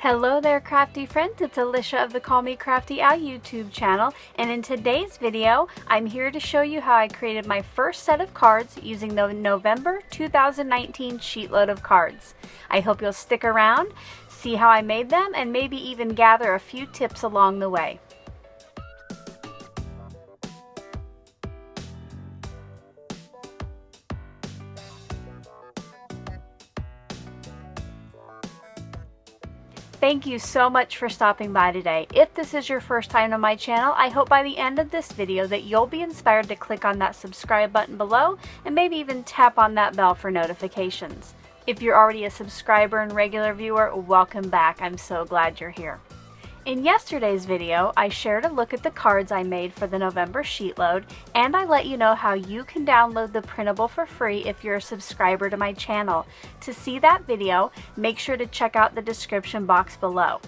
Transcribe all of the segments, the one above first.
Hello there, crafty friends. It's Alicia of the Call Me Crafty YouTube channel, and in today's video I'm here to show you how I created my first set of cards using the November 2019 SheetLoad of Cards. I hope you'll stick around, see how I made them, and maybe even gather a few tips along the way. Thank you so much for stopping by today. If this is your first time on my channel, I hope by the end of this video that you'll be inspired to click on that subscribe button below and maybe even tap on that bell for notifications. If you're already a subscriber and regular viewer, welcome back. I'm so glad you're here. In yesterday's video, I shared a look at the cards I made for the November SheetLoad, and I let you know how you can download the printable for free if you're a subscriber to my channel. To see that video, make sure to check out the description box below.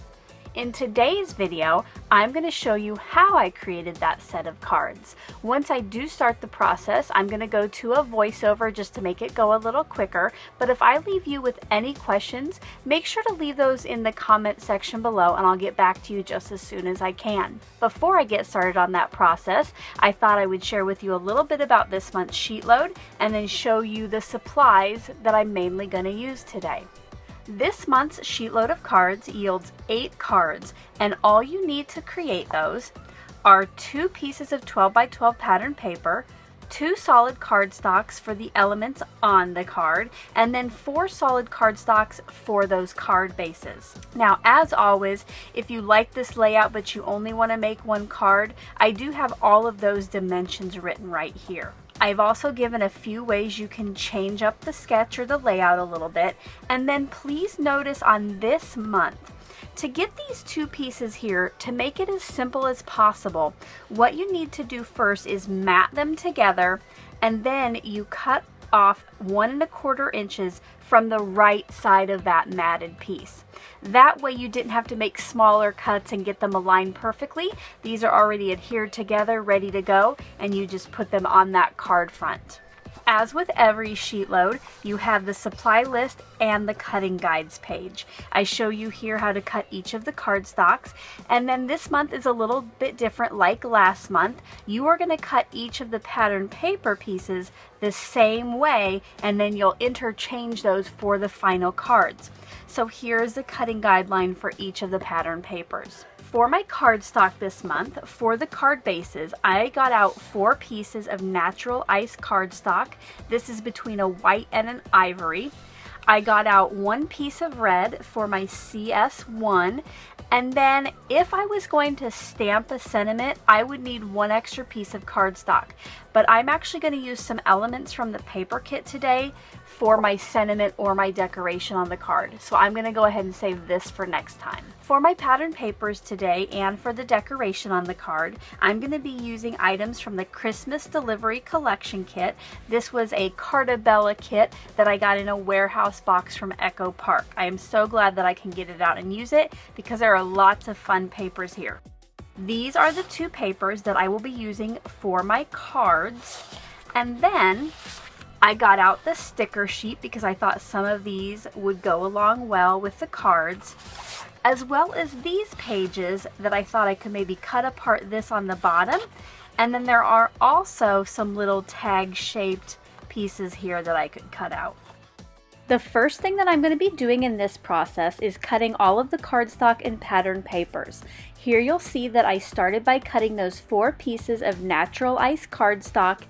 In today's video, I'm going to show you how I created that set of cards. Once I do start the process, I'm going to go to a voiceover just to make it go a little quicker, but if I leave you with any questions, make sure to leave those in the comment section below and I'll get back to you just as soon as I can. Before I get started on that process, I thought I would share with you a little bit about this month's SheetLoad and then show you the supplies that I'm mainly going to use today. This month's SheetLoad of Cards yields 8 cards, and all you need to create those are 2 pieces of 12 by 12 pattern paper, 2 solid cardstocks for the elements on the card, and then 4 solid cardstocks for those card bases. Now, as always, if you like this layout but you only want to make one card, I do have all of those dimensions written right here. I've also given a few ways you can change up the sketch or the layout a little bit, and then please notice on this month, to get these 2 pieces here, to make it as simple as possible, what you need to do first is mat them together, and then you cut off 1 1/4 inches from the right side of that matted piece. That way you didn't have to make smaller cuts and get them aligned perfectly. These are already adhered together, ready to go, and you just put them on that card front. As with every SheetLoad, you have the supply list and the cutting guides page. I show you here how to cut each of the cardstocks, and then this month is a little bit different like last month. You are going to cut each of the pattern paper pieces the same way, and then you'll interchange those for the final cards. So here's the cutting guideline for each of the pattern papers. For my cardstock this month, for the card bases, I got out 4 pieces of natural ice cardstock. This is between a white and an ivory. I got out 1 piece of red for my CS1, and then if I was going to stamp a sentiment, I would need 1 extra piece of cardstock. But I'm actually going to use some elements from the paper kit today for my sentiment or my decoration on the card. So I'm going to go ahead and save this for next time. For my pattern papers today and for the decoration on the card, I'm going to be using items from the Christmas Delivery Collection Kit. This was a Carta Bella kit that I got in a warehouse box from Echo Park. I am so glad that I can get it out and use it because there are lots of fun papers here. These are the 2 papers that I will be using for my cards. And then I got out the sticker sheet because I thought some of these would go along well with the cards, as well as these pages that I thought I could maybe cut apart this on the bottom. And then there are also some little tag shaped pieces here that I could cut out. The first thing that I'm going to be doing in this process is cutting all of the cardstock and pattern papers. Here you'll see that I started by cutting those 4 pieces of natural ice cardstock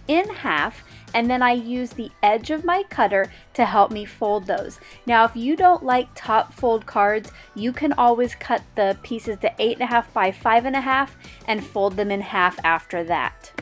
in half, and then I use the edge of my cutter to help me fold those. Now, if you don't like top fold cards, you can always cut the pieces to 8.5 by 5.5 and fold them in half after that.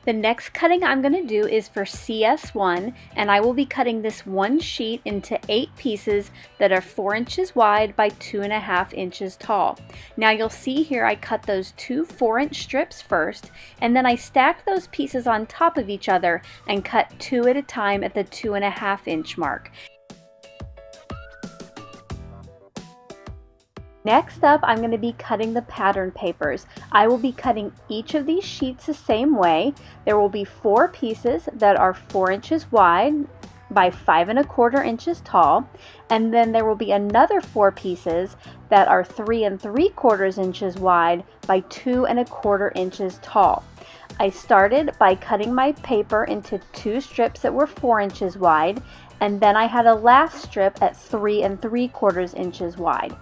The next cutting I'm going to do is for CS1, and I will be cutting this 1 sheet into 8 pieces that are 4 inches wide by 2.5 inches tall. Now you'll see here I cut those 2 4-inch strips first, and then I stacked those pieces on top of each other and cut 2 at a time at the 2.5 inch mark. Next up, I'm going to be cutting the pattern papers. I will be cutting each of these sheets the same way. There will be 4 pieces that are 4 inches wide by 5 1/4 inches tall, and then there will be another 4 pieces that are 3 3/4 inches wide by 2 1/4 inches tall. I started by cutting my paper into 2 strips that were 4 inches wide, and then I had a last strip at 3 3/4 inches wide.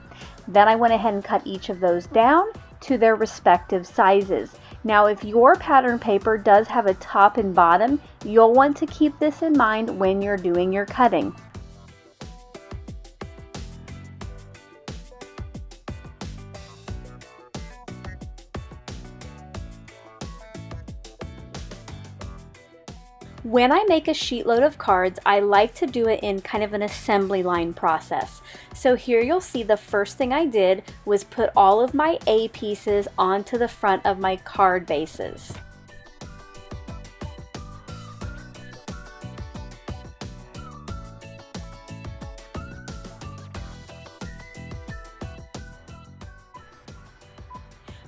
Then I went ahead and cut each of those down to their respective sizes. Now, if your pattern paper does have a top and bottom, you'll want to keep this in mind when you're doing your cutting. When I make a sheet load of cards, I like to do it in kind of an assembly line process. So here you'll see the first thing I did was put all of my A pieces onto the front of my card bases.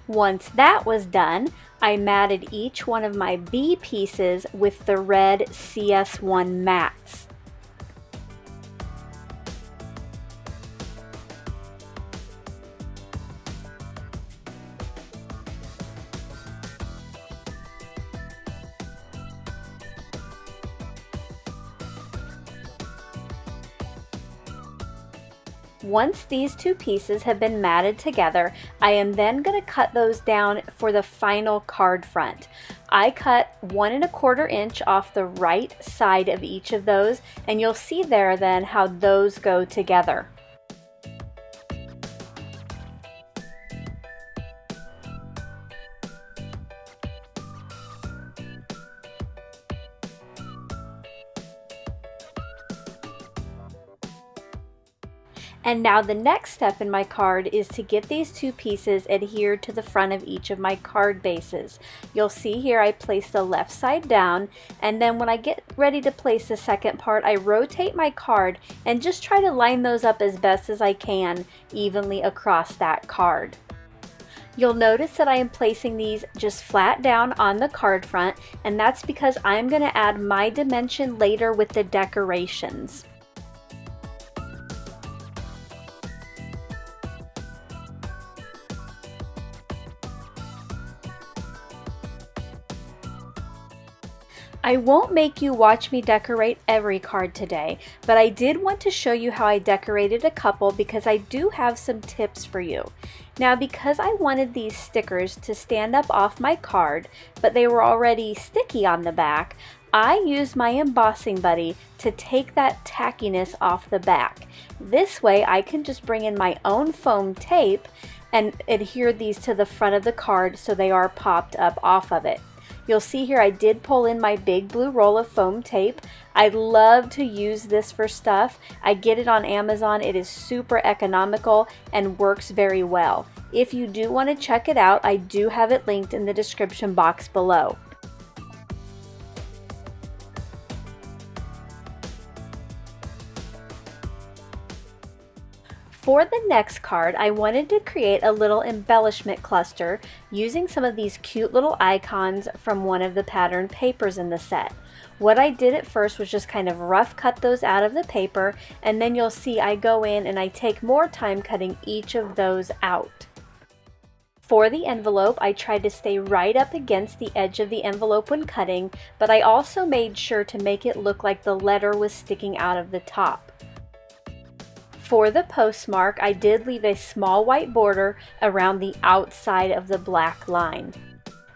Once that was done, I matted each one of my B pieces with the red CS1 mats. Once these 2 pieces have been matted together, I am then going to cut those down for the final card front. I cut 1 1/4 inch off the right side of each of those, and you'll see there then how those go together. And now the next step in my card is to get these 2 pieces adhered to the front of each of my card bases. You'll see here I place the left side down, and then when I get ready to place the second part, I rotate my card and just try to line those up as best as I can evenly across that card. You'll notice that I am placing these just flat down on the card front, and that's because I'm going to add my dimension later with the decorations. I won't make you watch me decorate every card today, but I did want to show you how I decorated a couple because I do have some tips for you. Now, because I wanted these stickers to stand up off my card, but they were already sticky on the back, I used my embossing buddy to take that tackiness off the back. This way I can just bring in my own foam tape and adhere these to the front of the card so they are popped up off of it. You'll see here I did pull in my big blue roll of foam tape. I love to use this for stuff. I get it on Amazon. It is super economical and works very well. If you do want to check it out, I do have it linked in the description box below. For the next card, I wanted to create a little embellishment cluster using some of these cute little icons from one of the pattern papers in the set. What I did at first was just kind of rough cut those out of the paper, and then you'll see I go in and I take more time cutting each of those out. For the envelope, I tried to stay right up against the edge of the envelope when cutting, but I also made sure to make it look like the letter was sticking out of the top. For the postmark, I did leave a small white border around the outside of the black line.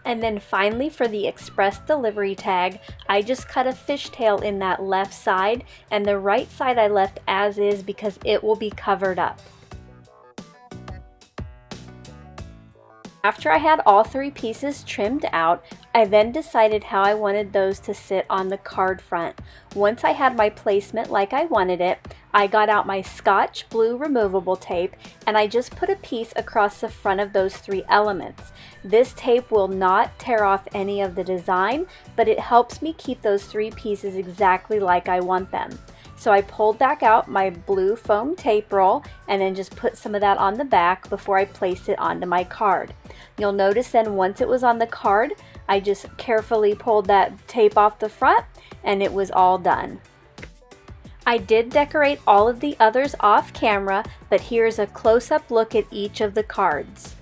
And then finally for the express delivery tag, I just cut a fishtail in that left side, and the right side I left as is because it will be covered up. After I had all 3 pieces trimmed out, I then decided how I wanted those to sit on the card front. Once I had my placement like I wanted it, I got out my Scotch Blue removable tape and I just put a piece across the front of those 3 elements. This tape will not tear off any of the design, but it helps me keep those 3 pieces exactly like I want them. So I pulled back out my blue foam tape roll and then just put some of that on the back before I placed it onto my card. You'll notice then once it was on the card, I just carefully pulled that tape off the front and it was all done. I did decorate all of the others off camera, but here's a close-up look at each of the cards.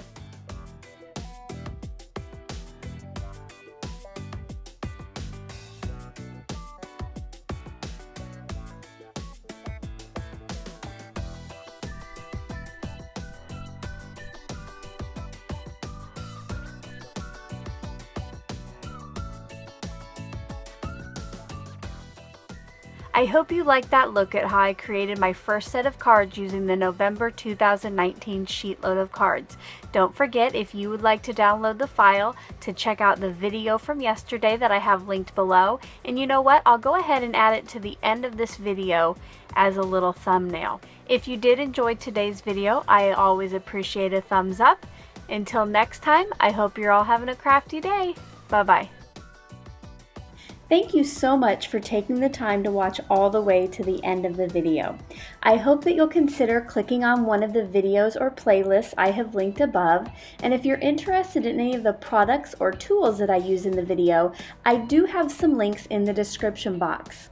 I hope you liked that look at how I created my first set of cards using the November 2019 Sheetload of Cards. Don't forget, if you would like to download the file, to check out the video from yesterday that I have linked below. And you know what? I'll go ahead and add it to the end of this video as a little thumbnail. If you did enjoy today's video, I always appreciate a thumbs up. Until next time, I hope you're all having a crafty day. Bye-bye. Thank you so much for taking the time to watch all the way to the end of the video. I hope that you'll consider clicking on one of the videos or playlists I have linked above, and if you're interested in any of the products or tools that I use in the video, I do have some links in the description box.